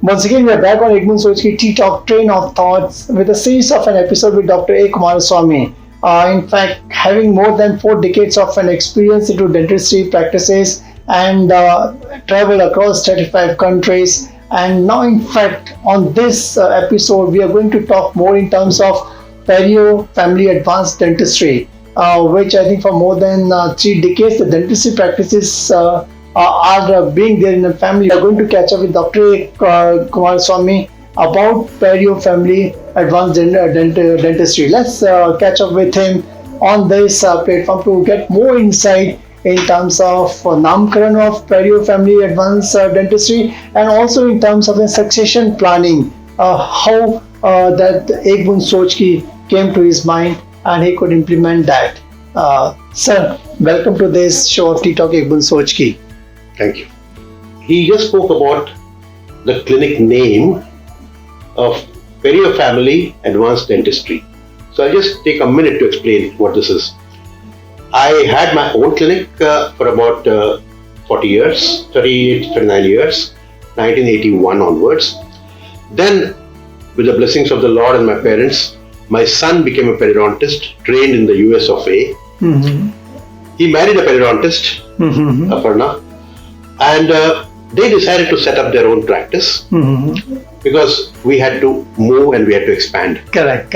Once again, we are back on Boond ttalk Train of Thoughts with a series of an episode with Dr. A. Kumarswamy. In fact, having more than 4 decades of an experience into dentistry practices and traveled across 35 countries. And now, in fact, on this episode, we are going to talk more in terms of Perio Family Advanced Dentistry, which I think for more than 3 decades, the dentistry practices are being there in the family. We are going to catch up with Dr. Kumarswamy about Perio Family Advanced Dentistry. Let's catch up with him on this platform to get more insight in terms of Namkaran of Perio Family Advanced Dentistry and also in terms of the succession planning, how that Boond Soch came to his mind and he could implement that. Sir, welcome to this show of ttalk Boond Soch. Thank you. He just spoke about the clinic name of Perio Family Advanced Dentistry. So I'll just take a minute to explain what this is. I had my own clinic for about 39 years, 1981 onwards. Then, with the blessings of the Lord and my parents, my son became a periodontist trained in the US of A. Mm-hmm. He married a periodontist, Aparna, and they decided to set up their own practice because we had to move and we had to expand. Correct.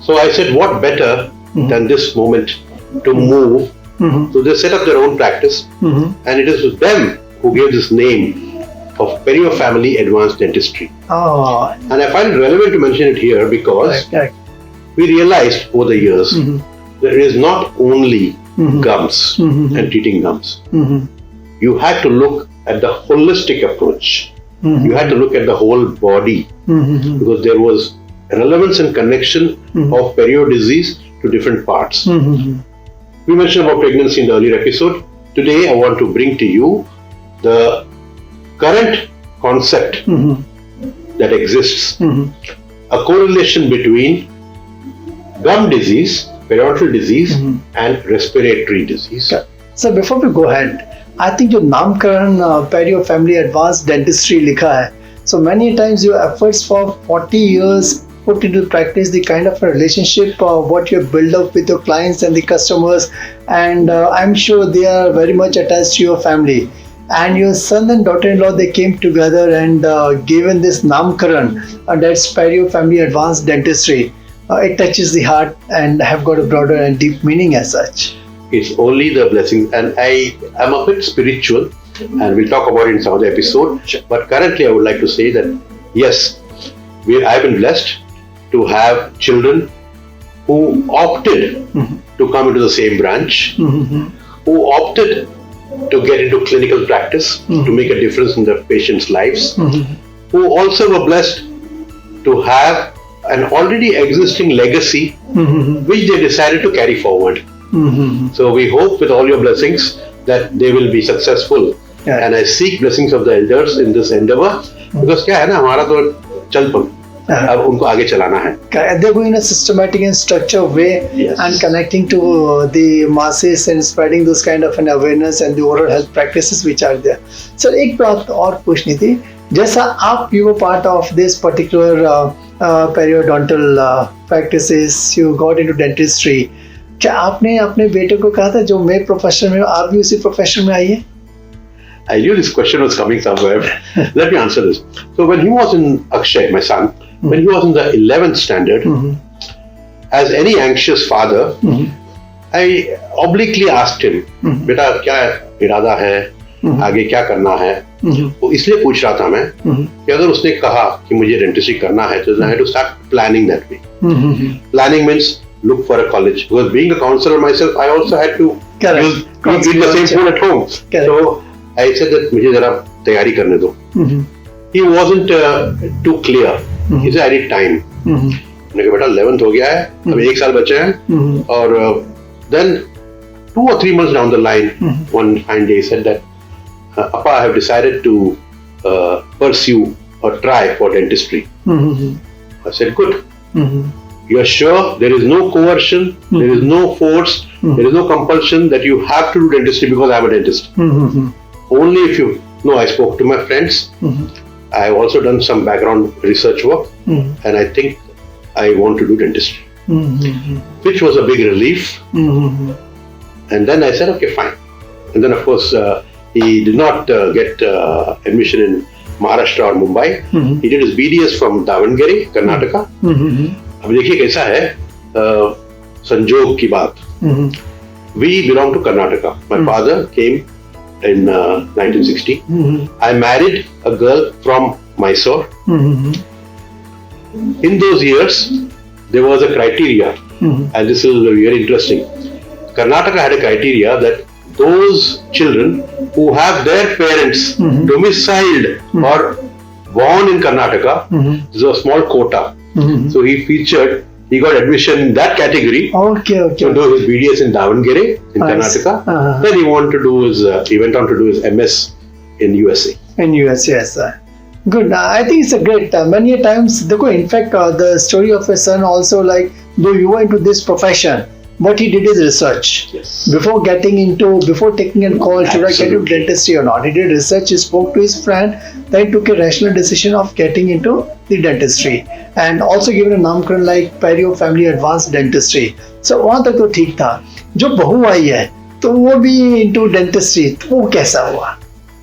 So I said, what better than this moment to move? So they set up their own practice, and it is them who gave this name of Perio Family Advanced Dentistry. Oh. And I find it relevant to mention it here because we realized over the years that it is not only gums and treating gums. You had to look at the holistic approach. You had to look at the whole body because there was relevance and connection of perio disease to different parts. We mentioned about pregnancy in the earlier episode. Today I want to bring to you the current concept that exists, a correlation between gum disease, periodontal disease and respiratory disease. So before we go ahead, I think your Namkaran Perio Family Advanced Dentistry likha hai. So many times your efforts for 40 years put into practice the kind of a relationship what you have built up with your clients and the customers, and I'm sure they are very much attached to your family. And your son and daughter-in-law, they came together and given this Namkaran, that's Perio Family Advanced Dentistry. It touches the heart and have got a broader and deep meaning as such. It's only the blessing, and I am a bit spiritual, and we'll talk about it in some other episode. But currently, I would like to say that yes, I've been blessed to have children who opted to come into the same branch, who opted to get into clinical practice to make a difference in the patients' lives, who also were blessed to have an already existing legacy which they decided to carry forward. So we hope with all your blessings that they will be successful, and I seek blessings of the elders in this endeavor because क्या है ना, हमारा तो चल पड़, अब उनको आगे चलाना है. They're going in a systematic and structured way and connecting to the masses and spreading those kind of an awareness and the oral health practices which are there. So एक बात और पूछनी थी, जैसा आप you were part of this particular periodontal practices, you got into dentistry. क्या आपने अपने बेटे को कहा था जो मैं प्रोफेशन में हूँ आप भी उसी प्रोफेशन में आइए? I knew this question was coming somewhere. Let me answer this. So when he was in Akshay, my son, when he was in the 11th standard, as any anxious father, I obliquely asked him, बेटा क्या इरादा है, आगे क्या करना है? वो इसलिए पूछ रहा था मैं कि अगर उसने कहा कि मुझे डेंटिस्ट्री करना है, तो I had to start planning that way. Planning means look for a college. Because being a counselor myself, I also had to eat the same food at home. So I said that मुझे जरा तैयारी करने दो. He wasn't too clear. He said I need time. मैंने कहा बेटा 11th हो गया है, अब 1 साल बचे हैं, और then 2 or 3 months down the line, one fine day he said that Appa, I have decided to pursue or try for dentistry. I said good. You are sure? There is no coercion, there is no force, there is no compulsion that you have to do dentistry because I am a dentist. Only if you... No, I spoke to my friends. I have also done some background research work, and I think I want to do dentistry, which was a big relief. And then I said, okay, fine. And then, of course, he did not get admission in Maharashtra or Mumbai. He did his BDS from Davangere, Karnataka. अब देखिए कैसा है संजोग की बात. We belong to Karnataka. My father came in 1960. I married a girl from Mysore. In those years, there was a criteria, and this is very interesting. Karnataka had a criteria that those children who have their parents domiciled or born in Karnataka, this was a small quota. So he got admission in that category. Okay. To do his BDS in Davangere in Karnataka. Then he went on to do his MS in USA. In US, yes. Good. I think it's a great. Many a times, in fact, the story of his son also, like, though you were into this profession, but he did his research. Yes. Before taking a call, should I get into dentistry or not? He did research, he spoke to his friend, then took a rational decision of getting into the dentistry. And also given a namkaran like Perio Family Advanced Dentistry. So वहाँ तक तो ठीक था. जो बहू आई है, तो वो भी into dentistry, तो वो कैसा हुआ?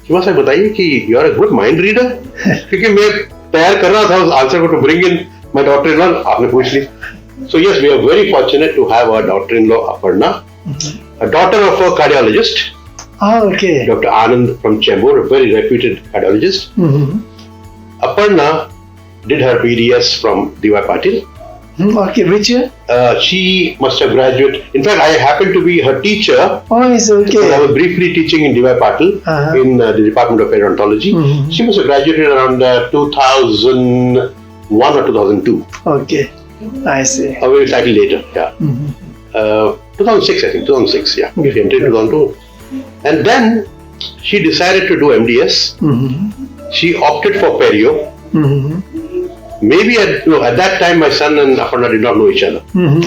शिवा साहब बताइए कि you are a good mind reader. क्योंकि मैं तैयार कर रहा था उस आंसर को to bring in my daughter-in-law. आपने पूछ ली. So yes, we are very fortunate to have our daughter-in-law Aparna, a daughter of a cardiologist. Okay. Dr. Anand from Chembur, a very reputed cardiologist. Aparna did her BDS from D.Y. Patil. Okay, which year? She must have graduated. In fact, I happened to be her teacher. Oh, it's okay. I was briefly teaching in D.Y. Patil in the Department of Periodontology. She must have graduated around 2001 or 2002. Okay, I see. Or maybe slightly later, yeah. 2006, I think, 2006, yeah. She entered 2002. And then she decided to do MDS. She opted for Perio. Maybe at that time, my son and Aparna did not know each other.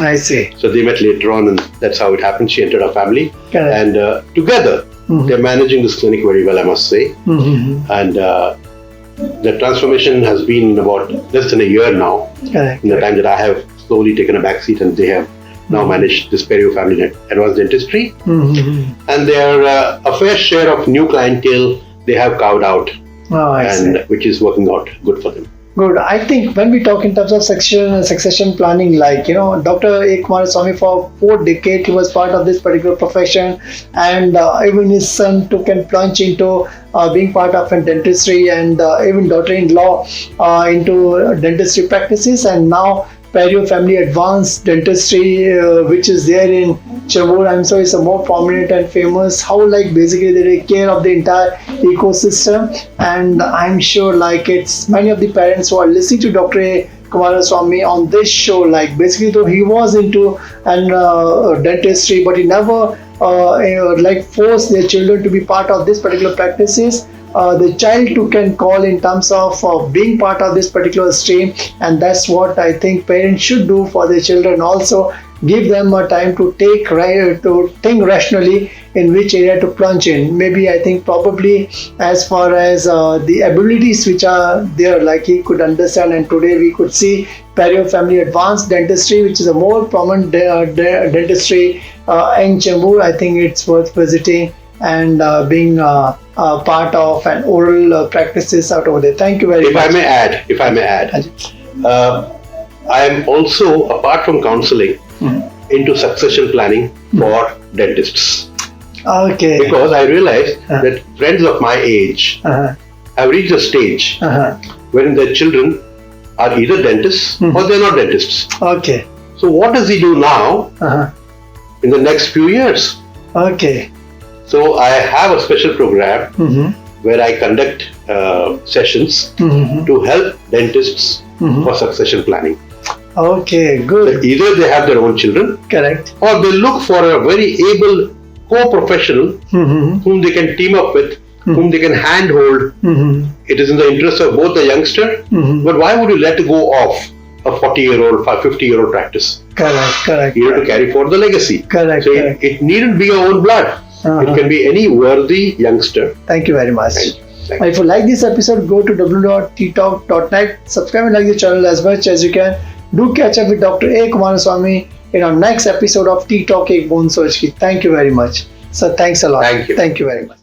I see. So they met later on, and that's how it happened. She entered our family. Correct. And together, they're managing this clinic very well, I must say. And the transformation has been about less than a year now. Correct. In the time that I have slowly taken a back seat, and they have now managed this Perio Family Advanced Dentistry. And there are a fair share of new clientele they have carved out, which is working out good for them. Good. I think when we talk in terms of succession planning, like, Dr. A. Kumarswamy, for 4 decades, he was part of this particular profession, and even his son took and plunged into being part of dentistry, and even daughter-in-law into dentistry practices, and now Perio Family Advanced Dentistry, which is there in Chembur, I'm sure is a more prominent and famous. How basically they take care of the entire ecosystem, and I'm sure it's many of the parents who are listening to Dr. A. Kumarswamy on this show, basically though he was into dentistry, but he never forced their children to be part of this particular practices. The child too can call in terms of being part of this particular stream, and that's what I think parents should do for their children. Also give them a time to think rationally in which area to plunge in. Maybe I think probably as far as the abilities which are there, he could understand, and today we could see Perio Family Advanced Dentistry, which is a more prominent dentistry in Chembur. I think it's worth visiting and being part of an oral practices out over there. Thank you very much. If I may add, I am also, apart from counseling, into succession planning for dentists. Okay. Because I realized that friends of my age have reached a stage wherein their children are either dentists or they're not dentists. Okay. So what does he do now in the next few years? Okay. So I have a special program where I conduct sessions to help dentists for succession planning. Okay, good. So either they have their own children, correct, or they look for a very able co-professional whom they can team up with, whom they can handhold. It is in the interest of both the youngster, but why would you let go of a 40-year-old, 50-year-old practice? Correct. You have to carry forward the legacy. Correct. It needn't be your own blood. It can be any worthy youngster. Thank you very much. If you like this episode, go to www.ttalk.net, subscribe and like the channel as much as you can. Do catch up with Dr. A. Kumarswamy in our next episode of T Talk Ek Boond Soch Ki. Thank you very much. Sir, thanks a lot. Thank you. Thank you very much.